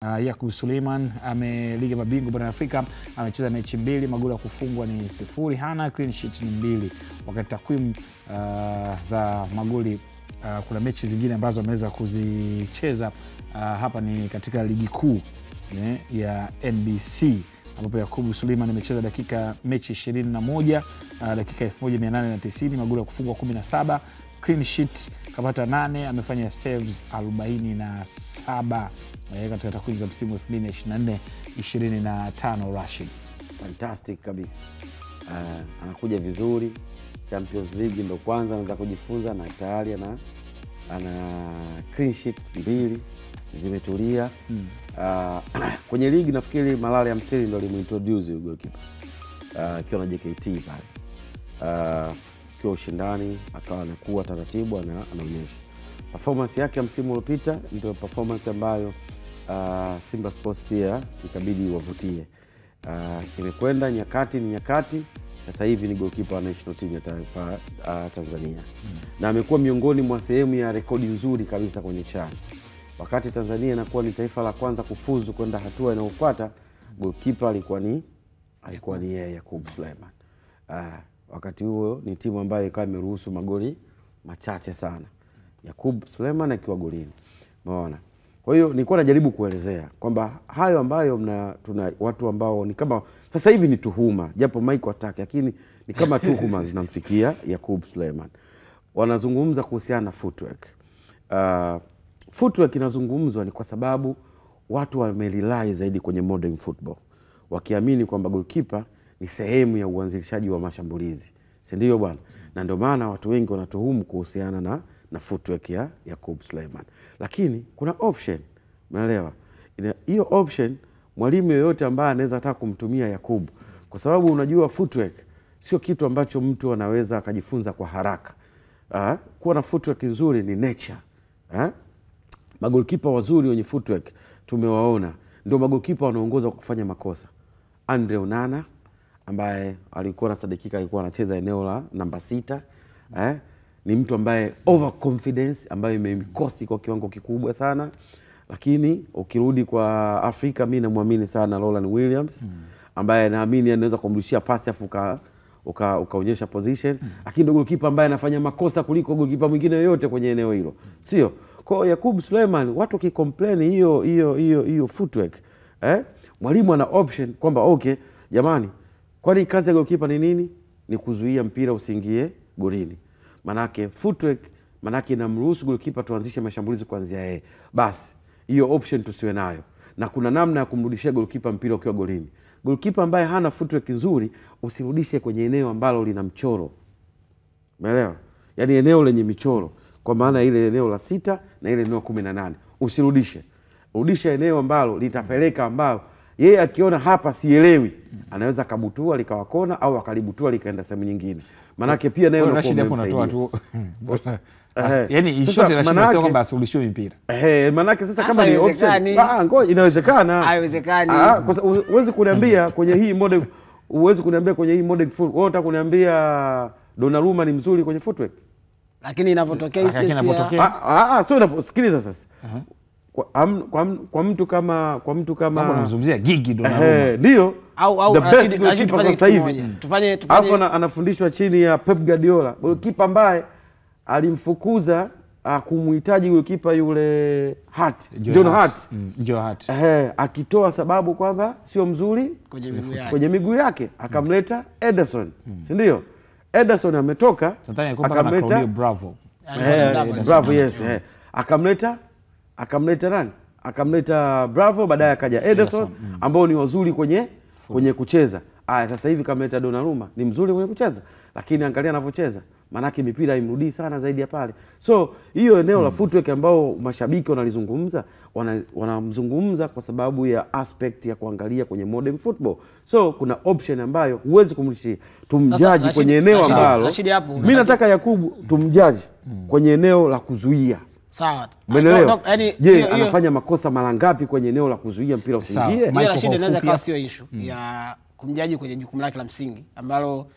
Yakub Suleiman ligi ya mabingwa barani Afrika amecheza mechi 2, magoli ya kufungwa ni 0, hana clean sheet ni 2. Wakati takwimu za magoli kuna mechi zingine ambazo ameweza kuzicheza hapa ni katika ligi kuu ya NBC ambapo Yakub Suleiman amecheza mechi 21, dakika 1890, magoli ya kufungwa 17, clean sheet kapata 8, amefanya saves 47 katika takwimu za msimu 2024-25. Rashid, fantastic kabisa. Anakuja vizuri, Champions League ndo kwanza anaanza kujifunza na tayari ana clean sheet 2 zimetulia. Kwenye ligi nafikiri Malala Mseli ndo alimuintroduce huyo goalkeeper akiwa na JKT pale. Kwa ushindani akawa anakuwa taratibu, anaonyesha performance yake ya msimu uliopita ndio performance ambayo Simba Sports pia ikabidi wavutie. Imekwenda nyakati, sasa hivi ni goalkeeper wa national team ya taifa Tanzania. Na amekuwa miongoni mwa sehemu ya rekodi nzuri kabisa kwenye CHAN. Wakati Tanzania inakuwa ni taifa la kwanza kufuzu kwenda hatua inayofuata, goalkeeper alikuwa ni yeye, Yakub Suleiman. Wakati huo ni timu ambayo ikawa imeruhusu magoli machache sana, Yakub Suleiman akiwa golini. Umeona? Kwa hiyo nilikuwa najaribu kuelezea kwamba hayo ambayo tuna watu ambao ni kama sasa hivi ni tuhuma, japo Mike ataki, lakini ni kama tuhuma zinamfikia Yakub Suleiman. Wanazungumza kuhusiana na footwork. Footwork inazungumzwa ni kwa sababu watu wamerely zaidi kwenye modern football, wakiamini kwamba goalkeeper ni sehemu ya uanzilishaji wa mashambulizi, si ndio bwana? Na ndio maana watu wengi wanatuhumu kuhusiana na footwork ya Yakub Suleiman. Lakini kuna option, umeelewa? Hiyo option mwalimu yoyote ambaye anaweza hata kumtumia Yakub, kwa sababu unajua footwork sio kitu ambacho mtu anaweza akajifunza kwa haraka. Kuwa na footwork nzuri ni nature. Magolikipa wazuri wenye footwork tumewaona, ndio magolikipa wanaongoza kufanya makosa. Andre Onana ambaye alikuwa nasadikika alikuwa anacheza eneo la namba 6, ni mtu ambaye overconfidence ambayo imemkosti kwa kiwango kikubwa sana. Lakini ukirudi kwa Afrika, mimi namwamini sana Roland Williams ambaye naamini anaweza kumrushia pasi afu ukaonyesha position. Lakini ndio goalkeeper ambaye anafanya makosa kuliko goalkeeper mwingine yoyote kwenye eneo hilo, sio? Kwa Yakub Suleiman watu kicomplain hiyo footwork, mwalimu ana option kwamba okay jamani, kwani kazi ya goalkeeper ni nini? Ni kuzuia mpira usiingie golini. Manake footwork manake inamruhusu goalkeeper tuanzishe mashambulizi kuanzia yeye. Basi hiyo option tusiwe nayo, na kuna namna ya kumrudishia goalkeeper mpira ukiwa golini. Goalkeeper ambaye hana footwork nzuri usirudishe kwenye eneo ambalo lina mchoro, umeelewa? Yaani eneo lenye michoro, kwa maana ile eneo la 6 na ile eneo 18 usirudishe. Rudisha eneo ambalo litapeleka, ambalo yeye akiona hapa sielewi anaweza kabutua likawakona au akalibutua likaenda sehemu nyingine. Manake pia nayo unatoa tu yani ishoti na shida sio kwamba suluhisho mpira. Manake sasa kama ni option ngoja inawezekana. Haiwezekani. Kwa sababu huwezi kuniambia kwenye hii modern football, wewe unataka kuniambia Donnarumma ni mzuri kwenye footwork? Lakini inapotokea sio unaposikiliza sasa. Kwa mtu kama unamzungumzia Gigi Donnarumma. Ndio au the best goalkeeper sasa hivi. Tufanye anafundishwa chini ya Pep Guardiola, goalkeeper ambaye alimfukuza kumhitaji goalkeeper yule John Hart. Akitoa sababu kwamba sio mzuri kwenye miguu yake, akamleta Ederson, si ndio? Ederson ametoka akamleta Bravo. Yes. Akamleta nani? Akamleta Bravo, baadaye akaja Ederson ambao ni wazuri kwenye kucheza. Sasa hivi kamleta Donnarumma, ni mzuri kwenye kucheza, lakini angalia anavyocheza, manake mipira imrudi sana zaidi ya pale. So hiyo eneo la footwork ambao mashabiki wanalizungumza, wanamzungumza kwa sababu ya aspect ya kuangalia kwenye modern football. So kuna option ambayo huwezi kumrudishia. Tumjaji kwenye eneo ambalo mimi nataka Yakubu tumjaji kwenye eneo la kuzuia. Sawa. Umeelewa? Je, anafanya makosa mara ngapi kwenye eneo la kuzuia mpira usiingie? Hiyo shida inaweza kuwa sio issue ya kumjaji kwenye jukumu lake la msingi, ambalo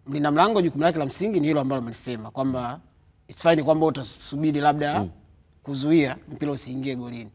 mlinda mlango jukumu lake la msingi ni hilo ambalo mlisema kwamba it's fine kwamba utasubiri labda kuzuia mpira usiingie golini.